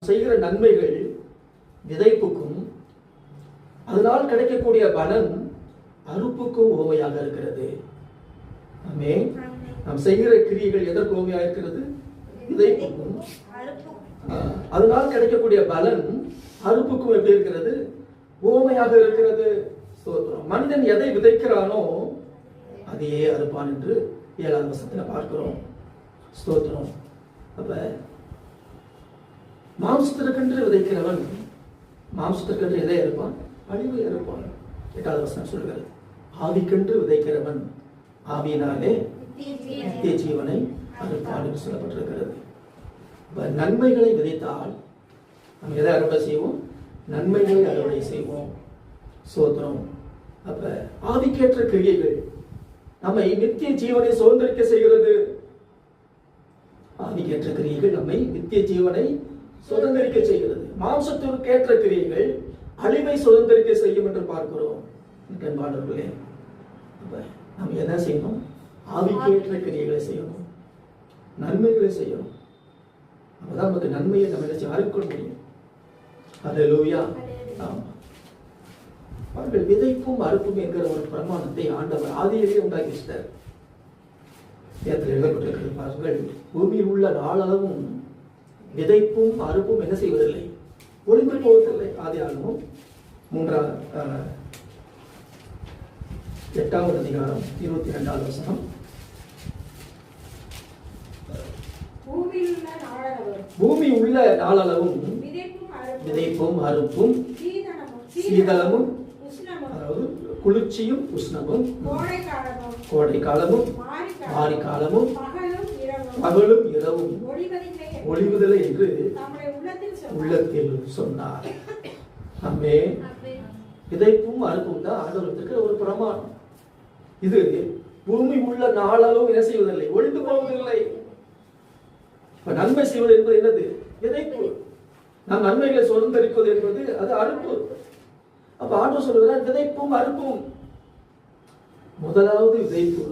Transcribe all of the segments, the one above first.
செய்கிற நன்மைகள் விதைப்புக்கும் அதனால் கிடைக்கக்கூடிய பலன் அறுப்புக்கும் உவமையாக இருக்கிறது. ஆமே. நாம் செய்கிற கிரியைகள் எதற்கு உவமையாக இருக்கிறது? விதைப்புக்கும். அதனால் கிடைக்கக்கூடிய பலன் அறுப்புக்கும் எப்படி இருக்கிறது? உவமையாக இருக்கிறது. மனிதன் எதை விதைக்கிறானோ அதையே அறுப்பான் என்று 7ஆம் வசனத்தில் பார்க்கிறோம். ஸ்தோத்திரம். அப்ப மாம்சத்திற்கென்று விதைக்கிறவன் மாம்சத்திற்கென்று எதை அறுப்பான்? அழிவை அறுப்பான். 8ஆவது வசனம் சொல்கிறது, ஆவிக்கென்று விதைக்கிறவன் ஆவியினாலே நித்திய ஜீவனை அறுப்பான் என்று சொல்லப்பட்டிருக்கிறது. நன்மைகளை விதைத்தால் நம்ம எதை அறுவடை செய்வோம்? நன்மைகளை அறுவடை செய்வோம். சோத்திரம். அப்ப ஆவிக்கேற்ற கிரியைகள் நம்மை நித்திய ஜீவனை சுதந்திரிக்க செய்கிறது. ஆவிக்கேற்ற கிரியைகள் நம்மை நித்திய ஜீவனை சுதந்திரிக்க செய்கிறது. மாம்சத்திற்கு ஏற்ற கிரியைகள் அழிவை சுதந்திரிக்க செய்யும் என்று பார்க்கிறோம். அன்பானவர்களே, அப்ப நம்ம என்ன செய்யணும்? ஆவிக்கேற்ற கிரியைகளை செய்யணும், நன்மைகளை செய்யணும். அப்பதான் நமக்கு நன்மையை நம்ம நினைச்சு அறுக்க முடியும். அல்லேலூயா. ஆமா. அவர்கள் விதைப்பும் அறுப்பும் என்கிற ஒரு பிரமாணத்தை ஆண்டவர் ஆதியிலேயே உண்டாக்கி வச்சிட்டார். நேரத்தில் எழுதப்பட்டிருக்கிறது பாருங்கள், பூமியில் உள்ள நாளளவும் விதைப்பும் அறுப்பும் என்ன செய்வதில்லை? ஒளிந்து போவதில்லை. ஆதியாகமம் 8ஆவது அதிகாரம் 22ஆவது வசனம். பூமி உள்ள நாளளவும் விதைப்பும் அறுப்பும் சீதளமும், அதாவது குளிர்ச்சியும் உஷ்ணமும், கோடை காலமும் மாரி காலமும் பகலும் இரவும் ஒளிவதில்லை என்று உள்ளத்தில் சொன்னார். ஆமென். விதைப்பும் அறுப்பும் தான் ஆண்டவருக்கு ஒரு பிரமாணம். இது பூமி உள்ள நாளளவும் என்ன செய்வதில்லை? ஒளிந்து போவதில்லை. நன்மை செய்வது என்பது என்னது? விதைப்பு. நாம் நன்மைகளை சுதந்திரிப்பது என்பது அது அறுப்பு. அப்ப ஆண்டவர் சொல்லுகிறார், விதைப்பும் அறுப்பும். முதலாவது விதைப்பு,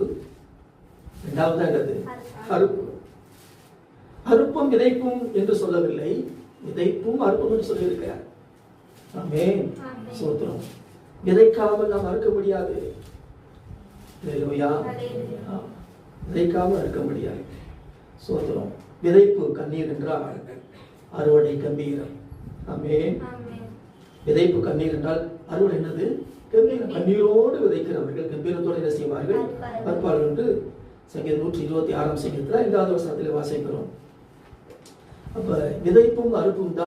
இரண்டாவது அறுப்பு. அறுப்பும் விதைப்பும் என்று சொல்லவில்லை, விதைப்பும் அறுப்பும் என்று சொல்லியிருக்கிறார். ஆமென். சோத்திரம். விதைக்காமல் நாம் அறுக்க முடியாது. விதைக்காமல் அறுக்க முடியாது. சோத்திரம். விதைப்பு கண்ணீர் என்றால் அறுவடை கம்பீரம். ஆமென். விதைப்பு கண்ணீர் என்றால் அறுவடை என்னது? கம்பீரம். கண்ணீரோடு விதைக்கிறவர்கள் கம்பீரத்தோடு என்ன செய்வார்கள்? அறுப்பார்கள் என்று சங்கீதம் 126ஆம் சங்கீதத்தில் 5ஆவது வசனத்தில் வாசிக்கிறோம். அப்ப விதைப்பும் அறுப்பும் தான்